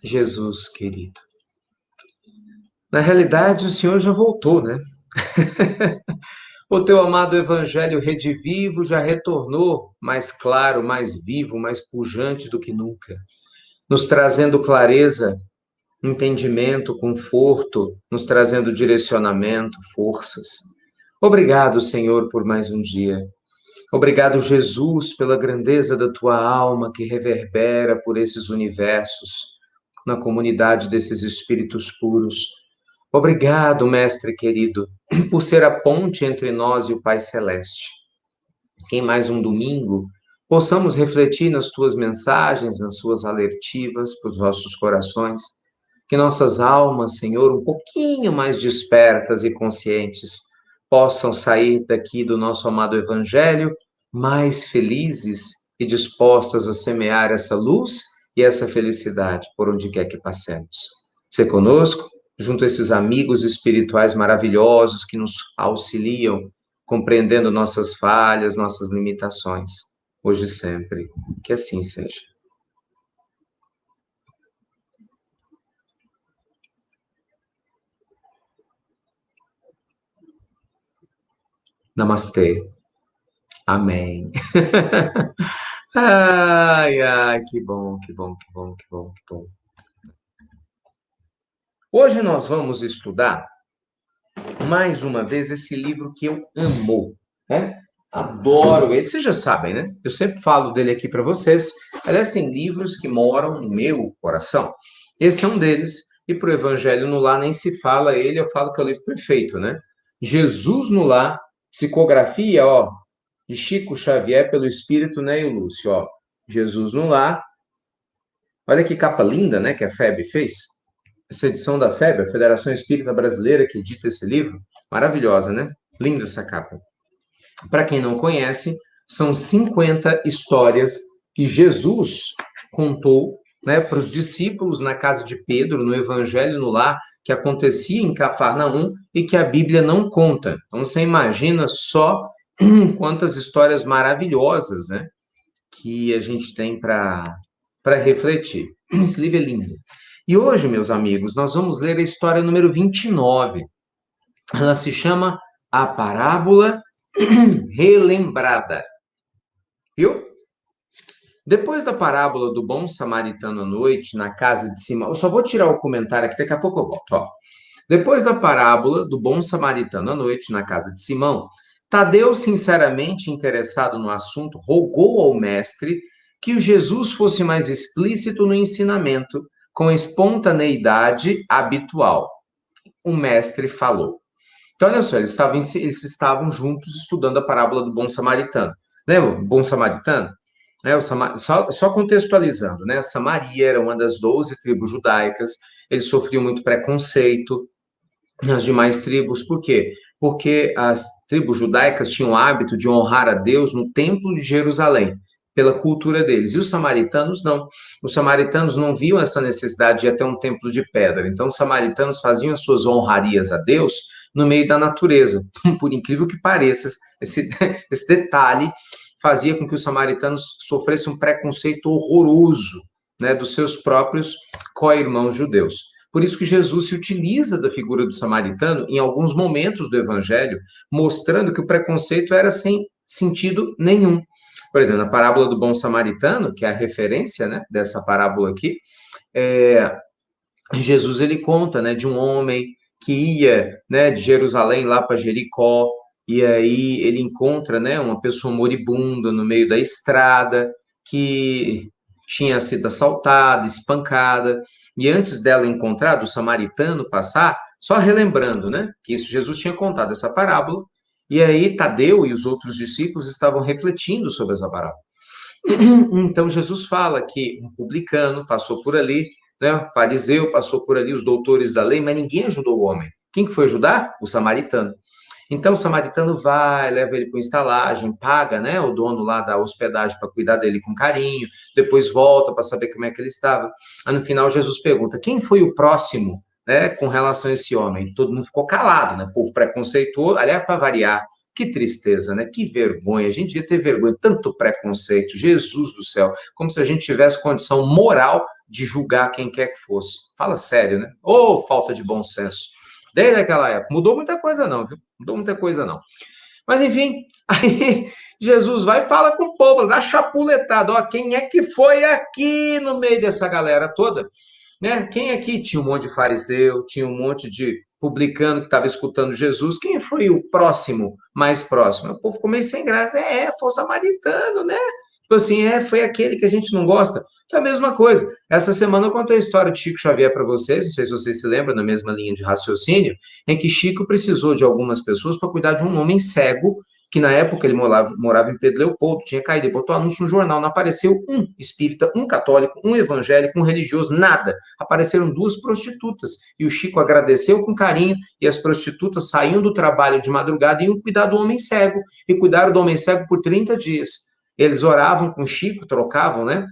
Jesus, querido. Na realidade, o Senhor já voltou, né? O teu amado Evangelho redivivo já retornou, mais claro, mais vivo, mais pujante do que nunca, nos trazendo clareza, entendimento, conforto, nos trazendo direcionamento, forças. Obrigado, Senhor, por mais um dia. Obrigado, Jesus, pela grandeza da tua alma que reverbera por esses universos, na comunidade desses espíritos puros. Obrigado, Mestre querido, por ser a ponte entre nós e o Pai Celeste. Que em mais um domingo possamos refletir nas tuas mensagens, nas suas alertivas para os nossos corações. Que nossas almas, Senhor, um pouquinho mais despertas e conscientes, possam sair daqui do nosso amado Evangelho mais felizes e dispostas a semear essa luz e essa felicidade por onde quer que passemos. Se conosco, junto a esses amigos espirituais maravilhosos que nos auxiliam, compreendendo nossas falhas, nossas limitações, hoje e sempre. Que assim seja. Namastê. Amém. Ai, ai, que bom, que bom, que bom, que bom, que bom. Hoje nós vamos estudar mais uma vez esse livro que eu amo, né? Adoro ele, vocês já sabem, né? Eu sempre falo dele aqui para vocês. Aliás, tem livros que moram no meu coração. Esse é um deles. E para o Evangelho no Lar nem se fala ele, eu falo que é o livro perfeito, né? Jesus no Lar, psicografia, ó, de Chico Xavier pelo Espírito Neio Lúcio, ó. Jesus no Lar. Olha que capa linda, né, que a FEB fez. Essa edição da FEB, a Federação Espírita Brasileira, que edita esse livro. Maravilhosa, né? Linda essa capa. Para quem não conhece, são 50 histórias que Jesus contou, né, para os discípulos na casa de Pedro, no Evangelho no Lar, que acontecia em Cafarnaum e que a Bíblia não conta. Então você imagina só quantas histórias maravilhosas, né, que a gente tem para refletir. Esse livro é lindo. E hoje, meus amigos, nós vamos ler a história número 29. Ela se chama A Parábola Relembrada. Viu? Depois da parábola do bom samaritano à noite, na casa de Simão, eu só vou tirar o comentário aqui, daqui a pouco eu volto. Ó. Depois da parábola do bom samaritano à noite, na casa de Simão, Tadeu, sinceramente interessado no assunto, rogou ao mestre que o Jesus fosse mais explícito no ensinamento, com espontaneidade habitual. O mestre falou. Então, olha só, eles estavam juntos estudando a parábola do bom samaritano. Lembra o bom samaritano? Só contextualizando, né? Samaria era uma das 12 tribos judaicas, eles sofriam muito preconceito nas demais tribos. Por quê? Porque as tribos judaicas tinham o hábito de honrar a Deus no templo de Jerusalém, pela cultura deles. E os samaritanos não. Os samaritanos não viam essa necessidade de ir até um templo de pedra. Então, os samaritanos faziam as suas honrarias a Deus no meio da natureza. Por incrível que pareça, esse detalhe fazia com que os samaritanos sofressem um preconceito horroroso, né, dos seus próprios co-irmãos judeus. Por isso que Jesus se utiliza da figura do samaritano em alguns momentos do Evangelho, mostrando que o preconceito era sem sentido nenhum. Por exemplo, na parábola do bom samaritano, que é a referência, né, dessa parábola aqui, Jesus ele conta, né, de um homem que ia, né, de Jerusalém lá para Jericó, e aí ele encontra, né, uma pessoa moribunda no meio da estrada, que tinha sido assaltada, espancada, e antes dela encontrar, do samaritano passar, só relembrando, né, que isso Jesus tinha contado essa parábola, e aí Tadeu e os outros discípulos estavam refletindo sobre essa parábola. Então Jesus fala que um publicano passou por ali, né, o fariseu passou por ali, os doutores da lei, mas ninguém ajudou o homem. Quem que foi ajudar? O samaritano. Então o samaritano vai, leva ele para uma estalagem, paga, né, o dono lá da hospedagem para cuidar dele com carinho, depois volta para saber como é que ele estava. Aí no final Jesus pergunta: quem foi o próximo, né, com relação a esse homem? Todo mundo ficou calado, né? O povo preconceituoso, aliás, para variar, Que tristeza, né? Que vergonha. A gente devia ter vergonha, tanto preconceito. Jesus do céu, como se a gente tivesse condição moral de julgar quem quer que fosse. Fala sério, né? Ô, falta de bom senso. Desde aquela época. Mudou muita coisa não, viu? Mudou muita coisa não. Mas enfim, aí Jesus vai e fala com o povo, dá chapuletada. Ó, quem é que foi aqui no meio dessa galera toda? Né? Quem aqui tinha um monte de fariseu, tinha um monte de publicano que estava escutando Jesus? Quem foi o próximo, mais próximo? O povo ficou meio sem graça. Foi o samaritano, né? Tipo assim, foi aquele que a gente não gosta. Então, é a mesma coisa. Essa semana eu contei a história de Chico Xavier para vocês, não sei se vocês se lembram, na mesma linha de raciocínio, em que Chico precisou de algumas pessoas para cuidar de um homem cego, que na época ele morava em Pedro Leopoldo, tinha caído, ele botou anúncio no jornal, não apareceu um espírita, um católico, um evangélico, um religioso, nada. Apareceram 2 prostitutas. E o Chico agradeceu com carinho, e as prostitutas saíam do trabalho de madrugada e iam cuidar do homem cego. E cuidaram do homem cego por 30 dias. Eles oravam com o Chico, trocavam, né?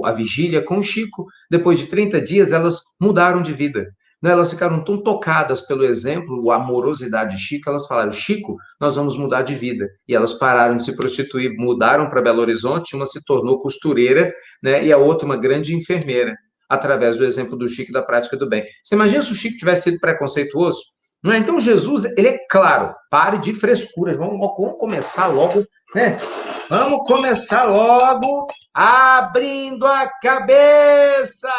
A vigília com o Chico. Depois de 30 dias, elas mudaram de vida. Né? Elas ficaram tão tocadas pelo exemplo, a amorosidade de Chico, elas falaram, Chico, nós vamos mudar de vida. E elas pararam de se prostituir, mudaram para Belo Horizonte, uma se tornou costureira, né? E a outra uma grande enfermeira, através do exemplo do Chico e da prática do bem. Você imagina se o Chico tivesse sido preconceituoso? Não é? Então Jesus, ele é claro, pare de frescuras, vamos começar logo, né? Vamos começar logo abrindo a cabeça.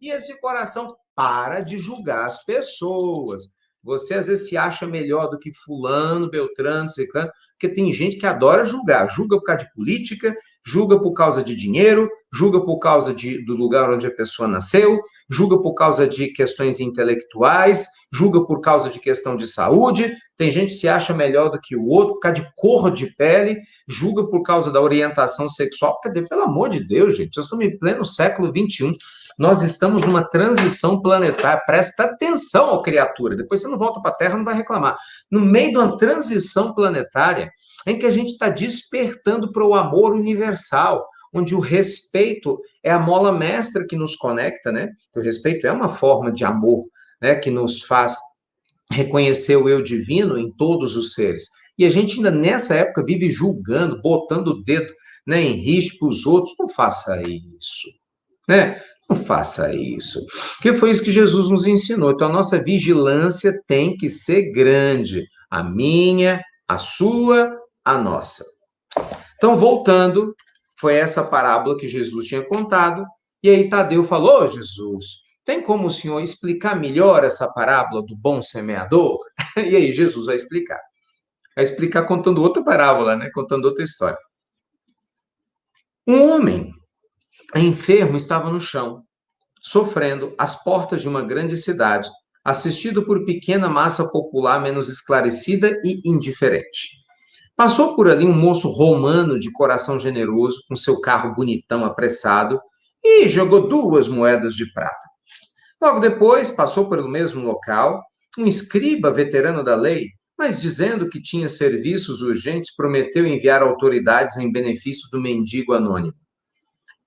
E esse coração para de julgar as pessoas. Você às vezes se acha melhor do que fulano, beltrano, ciclano, porque tem gente que adora julgar. Julga por causa de política, julga por causa de dinheiro, julga por causa do lugar onde a pessoa nasceu, julga por causa de questões intelectuais, julga por causa de questão de saúde. Tem gente que se acha melhor do que o outro por causa de cor de pele, julga por causa da orientação sexual. Quer dizer, pelo amor de Deus, gente, nós estamos em pleno século XXI. Nós estamos numa transição planetária. Presta atenção, ó, criatura. Depois você não volta para a Terra, não vai reclamar. No meio de uma transição planetária em que a gente está despertando para o amor universal, onde o respeito é a mola mestra que nos conecta, né? O respeito é uma forma de amor, né? Que nos faz reconhecer o eu divino em todos os seres. E a gente ainda nessa época vive julgando, botando o dedo, né, em risco os outros. Não faça isso, né? Não faça isso. Porque foi isso que Jesus nos ensinou. Então, a nossa vigilância tem que ser grande. A minha, a sua, a nossa. Então, voltando, foi essa parábola que Jesus tinha contado. E aí Tadeu falou, Jesus, tem como o senhor explicar melhor essa parábola do bom semeador? E aí Jesus vai explicar. Vai explicar contando outra parábola, né? Contando outra história. Um homem enfermo estava no chão, sofrendo às portas de uma grande cidade, assistido por pequena massa popular menos esclarecida e indiferente. Passou por ali um moço romano de coração generoso, com seu carro bonitão apressado, e jogou 2 moedas de prata. Logo depois, passou pelo mesmo local um escriba veterano da lei, mas dizendo que tinha serviços urgentes, prometeu enviar autoridades em benefício do mendigo anônimo.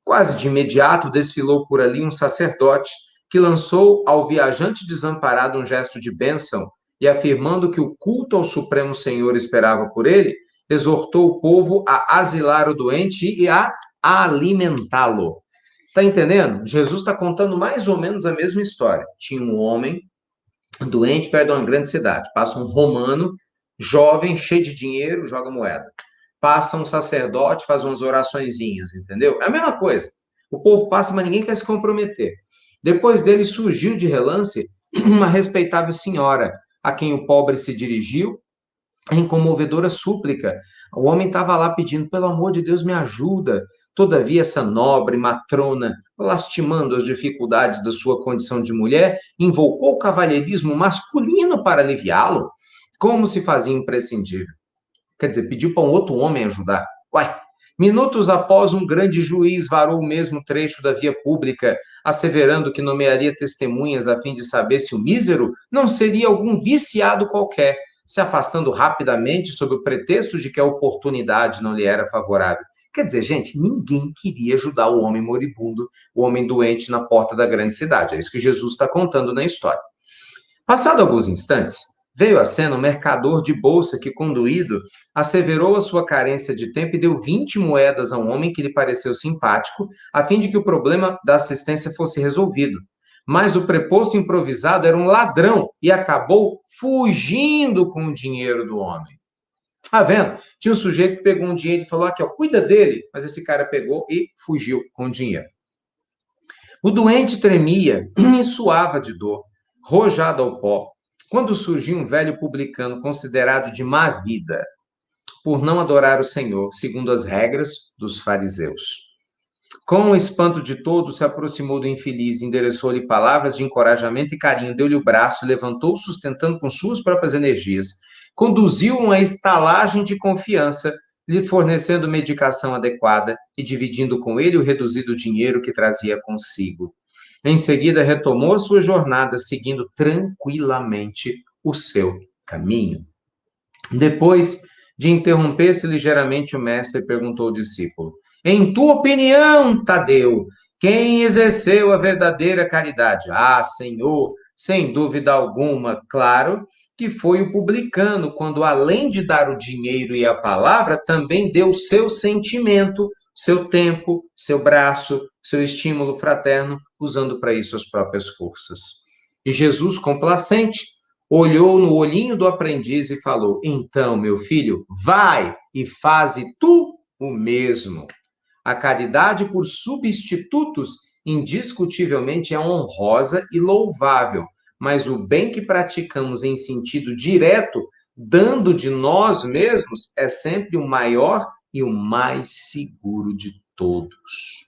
Quase de imediato desfilou por ali um sacerdote que lançou ao viajante desamparado um gesto de bênção e, afirmando que o culto ao Supremo Senhor esperava por ele, exortou o povo a asilar o doente e a alimentá-lo. Está entendendo? Jesus está contando mais ou menos a mesma história. Tinha um homem doente perto de uma grande cidade. Passa um romano, jovem, cheio de dinheiro, joga moeda. Passa um sacerdote, faz umas oraçõezinhas, entendeu? É a mesma coisa. O povo passa, mas ninguém quer se comprometer. Depois dele surgiu de relance uma respeitável senhora, a quem o pobre se dirigiu em comovedora súplica. O homem estava lá pedindo, pelo amor de Deus, me ajuda. Todavia, essa nobre matrona, lastimando as dificuldades da sua condição de mulher, invocou o cavalheirismo masculino para aliviá-lo, como se fazia imprescindível. Quer dizer, pediu para um outro homem ajudar. Uai! Minutos após, um grande juiz varou o mesmo trecho da via pública, asseverando que nomearia testemunhas a fim de saber se o mísero não seria algum viciado qualquer, se afastando rapidamente sob o pretexto de que a oportunidade não lhe era favorável. Quer dizer, gente, ninguém queria ajudar o homem moribundo, o homem doente na porta da grande cidade. É isso que Jesus está contando na história. Passado alguns instantes, Veio à cena um mercador de bolsa que, conduído, asseverou a sua carência de tempo e deu 20 moedas a um homem que lhe pareceu simpático, a fim de que o problema da assistência fosse resolvido. Mas o preposto improvisado era um ladrão e acabou fugindo com o dinheiro do homem. Tá vendo? Tinha um sujeito que pegou um dinheiro e falou aqui, ó, cuida dele. Mas esse cara pegou e fugiu com o dinheiro. O doente tremia e suava de dor, rojado ao pó, quando surgiu um velho publicano considerado de má vida, por não adorar o Senhor, segundo as regras dos fariseus. Com o espanto de todos, se aproximou do infeliz, endereçou-lhe palavras de encorajamento e carinho, deu-lhe o braço, levantou-o, sustentando com suas próprias energias, conduziu-o a uma estalagem de confiança, lhe fornecendo medicação adequada e dividindo com ele o reduzido dinheiro que trazia consigo. Em seguida, retomou sua jornada, seguindo tranquilamente o seu caminho. Depois de interromper-se ligeiramente, o mestre perguntou ao discípulo: em tua opinião, Tadeu, quem exerceu a verdadeira caridade? Ah, Senhor, sem dúvida alguma, claro que foi o publicano, quando além de dar o dinheiro e a palavra, também deu seu sentimento, seu tempo, seu braço, seu estímulo fraterno, usando para isso as próprias forças. E Jesus, complacente, olhou no olhinho do aprendiz e falou: então, meu filho, vai e faze tu o mesmo. A caridade por substitutos, indiscutivelmente, é honrosa e louvável, mas o bem que praticamos em sentido direto, dando de nós mesmos, é sempre o maior e o mais seguro de todos.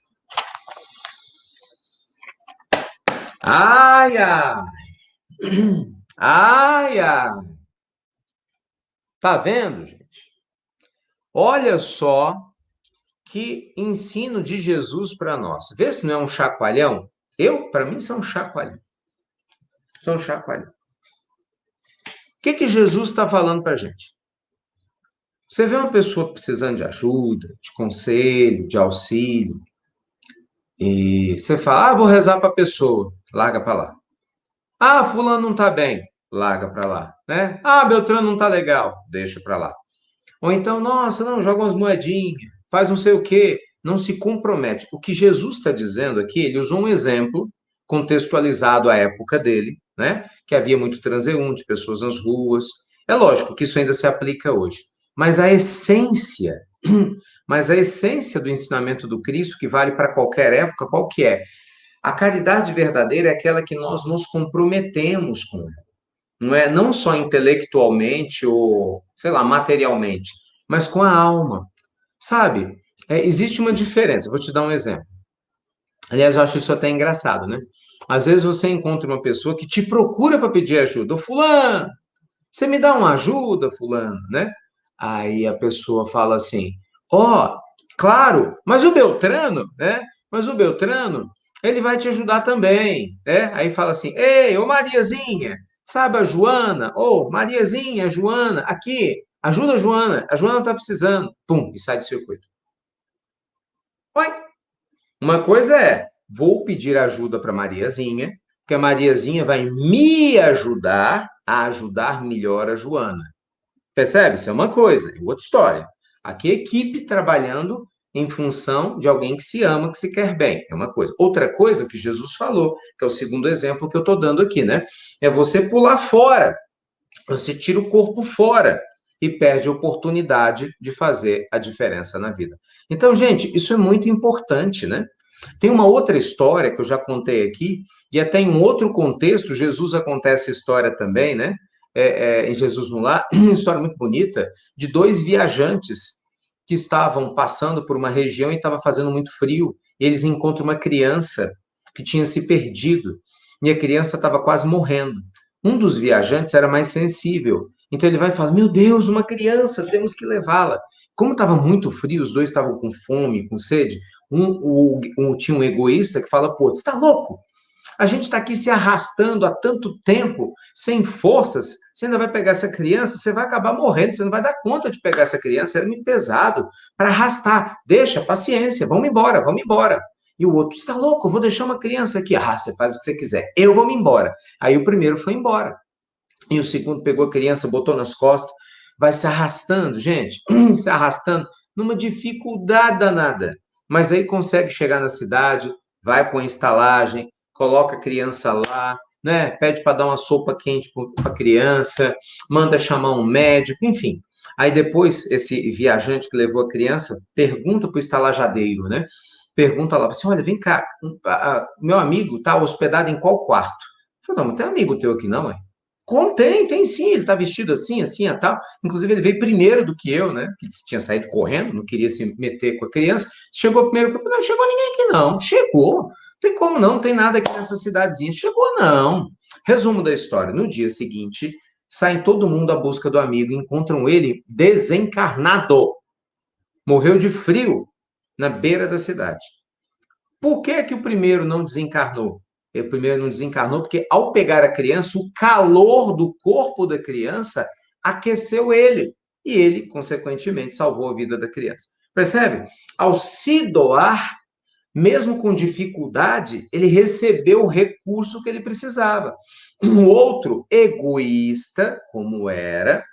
Ai, ai! Ai, ai! Tá vendo, gente? Olha só que ensino de Jesus para nós. Vê se não é um chacoalhão? Para mim, isso é um chacoalhão. Isso é um chacoalhão. O que Jesus está falando para a gente? Você vê uma pessoa precisando de ajuda, de conselho, de auxílio, e você fala, vou rezar para a pessoa, larga para lá. Ah, fulano não está bem, larga para lá, né? Ah, Beltrano não está legal, deixa para lá. Ou então, nossa, não, joga umas moedinhas, faz não sei o quê, não se compromete. O que Jesus está dizendo aqui, ele usou um exemplo contextualizado à época dele, né? Que havia muito transeunte, pessoas nas ruas. É lógico que isso ainda se aplica hoje. Mas a essência, do ensinamento do Cristo, que vale para qualquer época, qual que é? A caridade verdadeira é aquela que nós nos comprometemos com ela. Não é não só intelectualmente ou, sei lá, materialmente, mas com a alma. Sabe? Existe uma diferença. Vou te dar um exemplo. Aliás, eu acho isso até engraçado, né? Às vezes você encontra uma pessoa que te procura para pedir ajuda. Ô, fulano, você me dá uma ajuda, fulano, né? Aí a pessoa fala assim: ó, claro, mas o Beltrano, né? Mas o Beltrano, ele vai te ajudar também, né? Aí fala assim: ei, ô Mariazinha, sabe a Joana? Ô, Mariazinha, Joana, aqui, ajuda a Joana tá precisando. Pum, e sai do circuito. Oi. Uma coisa é, vou pedir ajuda para Mariazinha, que a Mariazinha vai me ajudar a ajudar melhor a Joana. Percebe? Isso é uma coisa, é outra história. Aqui, equipe trabalhando em função de alguém que se ama, que se quer bem. É uma coisa. Outra coisa que Jesus falou, que é o segundo exemplo que eu estou dando aqui, né? É você pular fora. Você tira o corpo fora e perde a oportunidade de fazer a diferença na vida. Então, gente, isso é muito importante, né? Tem uma outra história que eu já contei aqui, e até em um outro contexto, Jesus acontece essa história também, né? Em Jesus no Lar, uma história muito bonita, de dois viajantes que estavam passando por uma região e estava fazendo muito frio. E eles encontram uma criança que tinha se perdido, e a criança estava quase morrendo. Um dos viajantes era mais sensível, então ele vai falar: meu Deus, uma criança, temos que levá-la. Como estava muito frio, os dois estavam com fome, com sede. Tinha um egoísta que fala: pô, você está louco? A gente está aqui se arrastando há tanto tempo, sem forças. Você ainda vai pegar essa criança, você vai acabar morrendo, você não vai dar conta de pegar essa criança, é muito pesado para arrastar. Deixa, paciência, vamos embora, vamos embora. E o outro: está louco, eu vou deixar uma criança aqui. Ah, você faz o que você quiser, eu vou me embora. Aí o primeiro foi embora. e o segundo pegou a criança, botou nas costas, vai se arrastando, gente, se arrastando, numa dificuldade danada. Mas aí consegue chegar na cidade, vai para a estalagem, coloca a criança lá, né? Pede para dar uma sopa quente para a criança, manda chamar um médico, enfim. Aí depois, esse viajante que levou a criança pergunta para o estalajadeiro, né? Pergunta lá, assim, olha, vem cá, meu amigo está hospedado em qual quarto? Eu falei, não tem amigo teu aqui não, é? Como tem sim, ele tá vestido assim, assim, a tal. Inclusive, ele veio primeiro do que eu, né? Que tinha saído correndo, não queria se meter com a criança. Chegou primeiro, eu falei, não chegou ninguém aqui, não. Chegou. Não tem como não, não tem nada aqui nessa cidadezinha. Chegou, não. Resumo da história: no dia seguinte, saem todo mundo à busca do amigo e encontram ele desencarnado. Morreu de frio na beira da cidade. Por que que o primeiro não desencarnou? O primeiro não desencarnou porque, ao pegar a criança, o calor do corpo da criança aqueceu ele. E ele, consequentemente, salvou a vida da criança. Percebe? Ao se doar, mesmo com dificuldade, ele recebeu o recurso que ele precisava. Um outro, egoísta, como era,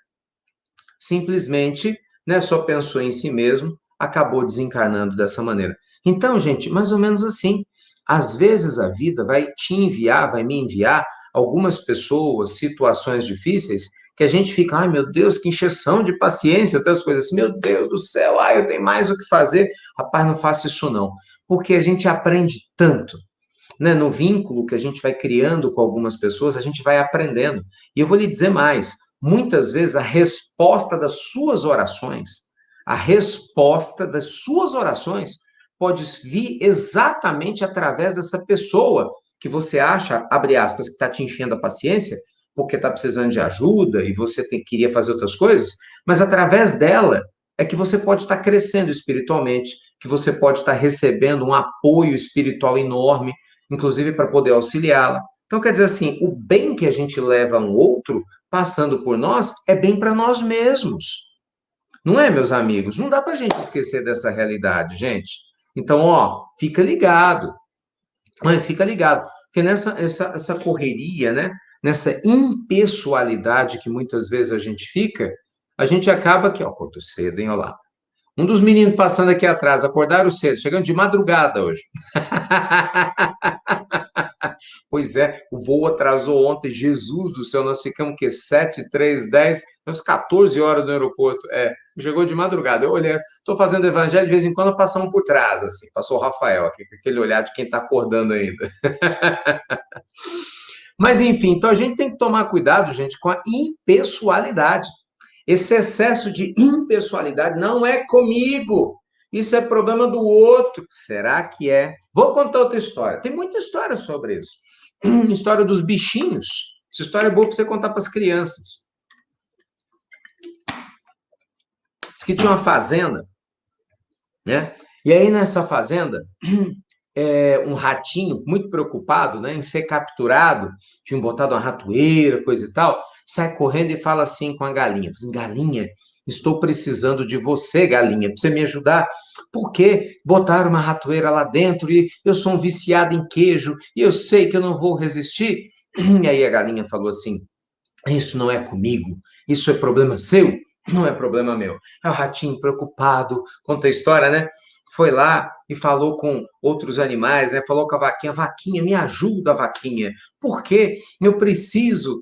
simplesmente, né, só pensou em si mesmo, acabou desencarnando dessa maneira. Então, gente, mais ou menos assim. Às vezes a vida vai te enviar, vai me enviar algumas pessoas, situações difíceis, que a gente fica, ai meu Deus, que encheção de paciência, outras coisas assim, meu Deus do céu, ai, eu tenho mais o que fazer. Rapaz, não faça isso não, porque a gente aprende tanto, né? No vínculo que a gente vai criando com algumas pessoas, a gente vai aprendendo. E eu vou lhe dizer mais, muitas vezes a resposta das suas orações pode vir exatamente através dessa pessoa que você acha, abre aspas, que está te enchendo a paciência, porque está precisando de ajuda e você queria fazer outras coisas, mas através dela é que você pode estar crescendo espiritualmente, que você pode estar recebendo um apoio espiritual enorme, inclusive para poder auxiliá-la. Então, quer dizer assim, o bem que a gente leva a um outro, passando por nós, é bem para nós mesmos. Não é, meus amigos? Não dá para a gente esquecer dessa realidade, gente. Então, ó, fica ligado. Fica ligado. Porque essa correria, né? Nessa impessoalidade que muitas vezes a gente fica, a gente acaba que, ó, acordou cedo, hein, olha lá. Um dos meninos passando aqui atrás, acordaram cedo, chegando de madrugada hoje. Pois é, o voo atrasou ontem, Jesus do céu, nós ficamos o quê? 7, 3, 10, uns 14 horas no aeroporto. É, chegou de madrugada. Eu olhei, estou fazendo evangelho, de vez em quando passamos por trás, assim. Passou o Rafael aqui, com aquele olhar de quem está acordando ainda. Mas enfim, então a gente tem que tomar cuidado, gente, com a impessoalidade. Esse excesso de impessoalidade não é comigo. Isso é problema do outro. Será que é? Vou contar outra história. Tem muita história sobre isso. História dos bichinhos. Essa história é boa para você contar para as crianças. Diz que tinha uma fazenda, né? E aí nessa fazenda, um ratinho muito preocupado, né, em ser capturado, tinham botado uma ratoeira, coisa e tal, sai correndo e fala assim com a galinha, assim, galinha, estou precisando de você, galinha, para você me ajudar, porque botaram uma ratoeira lá dentro e eu sou um viciado em queijo e eu sei que eu não vou resistir. E aí a galinha falou assim, isso não é comigo, isso é problema seu, não é problema meu. É o ratinho preocupado, conta a história, né? Foi lá e falou com outros animais, né? Falou com a vaquinha, me ajuda, vaquinha, porque eu preciso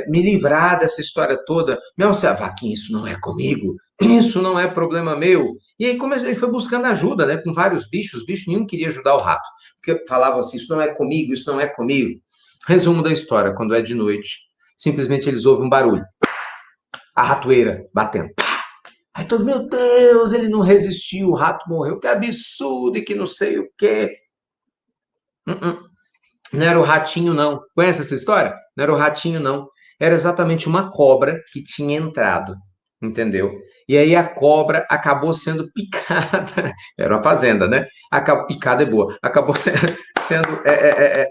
me livrar dessa história toda. Meu, a vaquinha, isso não é comigo, isso não é problema meu. E aí como ele foi buscando ajuda, né? Com vários bichos, os bichos nenhum queria ajudar o rato, porque falavam assim, isso não é comigo, isso não é comigo. Resumo da história, quando é de noite, simplesmente eles ouvem um barulho. A ratoeira batendo. Aí todo, meu Deus, ele não resistiu, o rato morreu, que absurdo e que não sei o quê. Não era o ratinho, não. Conhece essa história? Não era o ratinho, não. Era exatamente uma cobra que tinha entrado, entendeu? E aí a cobra acabou sendo picada. Era uma fazenda, né? Picada é boa. Acabou sendo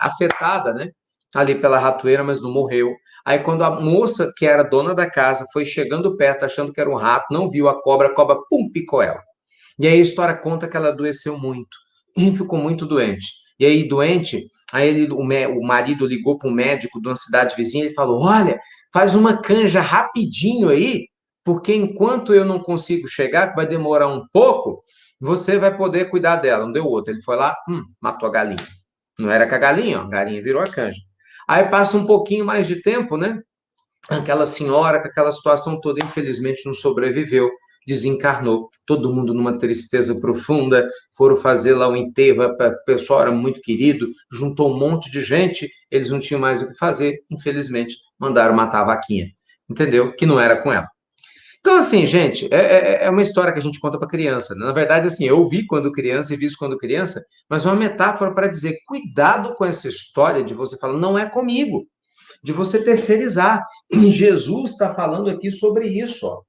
afetada, né? Ali pela ratoeira, mas não morreu. Aí quando a moça, que era dona da casa, foi chegando perto, achando que era um rato, não viu a cobra, pum, picou ela. E aí a história conta que ela adoeceu muito e ficou muito doente. E aí, doente, o marido ligou para um médico de uma cidade vizinha e falou: olha, faz uma canja rapidinho aí, porque enquanto eu não consigo chegar, que vai demorar um pouco, você vai poder cuidar dela. Não deu outro. Ele foi lá, matou a galinha. Não era com a galinha, ó, a galinha virou a canja. Aí passa um pouquinho mais de tempo, né? Aquela senhora, com aquela situação toda, infelizmente não sobreviveu, desencarnou. Todo mundo numa tristeza profunda, foram fazer lá o enterro, o pessoal era muito querido, juntou um monte de gente, eles não tinham mais o que fazer, infelizmente, mandaram matar a vaquinha, entendeu? Que não era com ela. Então, assim, gente, é uma história que a gente conta para criança, né? Na verdade, assim, eu ouvi quando criança e vi isso quando criança, mas é uma metáfora para dizer, cuidado com essa história de você falar, não é comigo, de você terceirizar. E Jesus está falando aqui sobre isso, ó.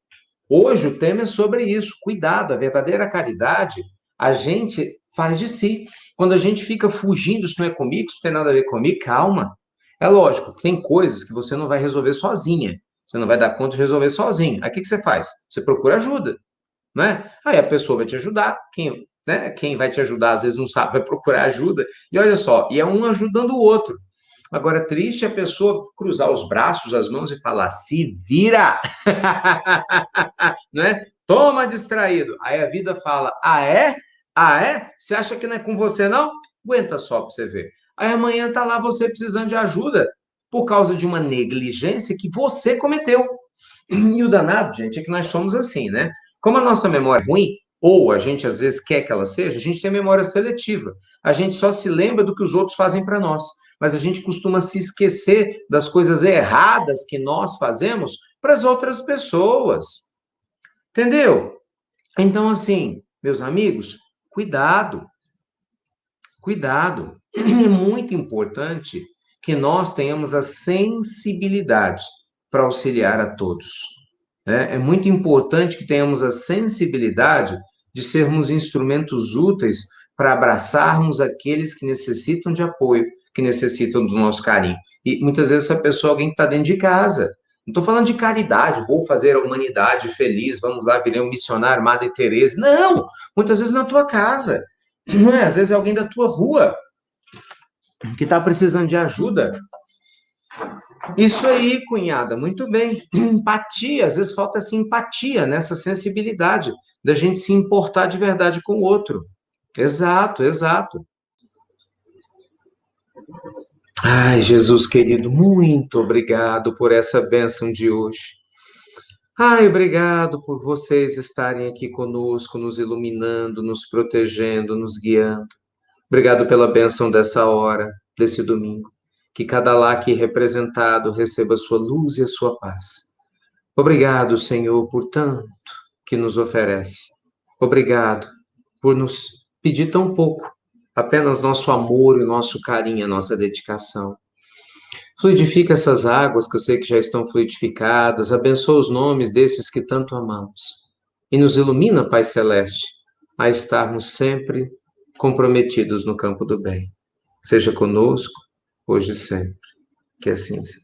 Hoje o tema é sobre isso. Cuidado, a verdadeira caridade, a gente faz de si. Quando a gente fica fugindo, isso não é comigo, isso não tem nada a ver comigo, calma. É lógico, tem coisas que você não vai resolver sozinha. Você não vai dar conta de resolver sozinho. Aí o que você faz? Você procura ajuda, né? Aí a pessoa vai te ajudar. Quem vai te ajudar, às vezes não sabe, vai procurar ajuda. E olha só, e é um ajudando o outro. Agora, triste é a pessoa cruzar os braços, as mãos e falar, se vira! Né? Toma distraído. Aí a vida fala, ah, é? Ah, é? Você acha que não é com você, não? Aguenta só para você ver. Aí amanhã tá lá você precisando de ajuda por causa de uma negligência que você cometeu. E o danado, gente, é que nós somos assim, né? Como a nossa memória é ruim, ou a gente às vezes quer que ela seja, a gente tem memória seletiva. A gente só se lembra do que os outros fazem para nós. Mas a gente costuma se esquecer das coisas erradas que nós fazemos para as outras pessoas. Entendeu? Então, assim, meus amigos, cuidado, cuidado. É muito importante que nós tenhamos a sensibilidade para auxiliar a todos, né? É muito importante que tenhamos a sensibilidade de sermos instrumentos úteis para abraçarmos aqueles que necessitam de apoio, que necessitam do nosso carinho. E muitas vezes essa pessoa é alguém que está dentro de casa. Não estou falando de caridade, vou fazer a humanidade feliz, vamos lá, virei um missionário, Madre Teresa. Não! Muitas vezes na tua casa. Não é? Às vezes é alguém da tua rua que está precisando de ajuda. Isso aí, cunhada, muito bem. Empatia, às vezes falta essa empatia, né? Essa sensibilidade da gente se importar de verdade com o outro. Exato, exato. Ai, Jesus querido, muito obrigado por essa bênção de hoje. Ai, obrigado por vocês estarem aqui conosco, nos iluminando, nos protegendo, nos guiando. Obrigado pela bênção dessa hora, desse domingo. Que cada lar aqui representado receba a sua luz e a sua paz. Obrigado, Senhor, por tanto que nos oferece. Obrigado por nos pedir tão pouco, apenas nosso amor e nosso carinho, a nossa dedicação. Fluidifica essas águas que eu sei que já estão fluidificadas, abençoa os nomes desses que tanto amamos. E nos ilumina, Pai Celeste, a estarmos sempre comprometidos no campo do bem. Seja conosco, hoje e sempre. Que assim seja.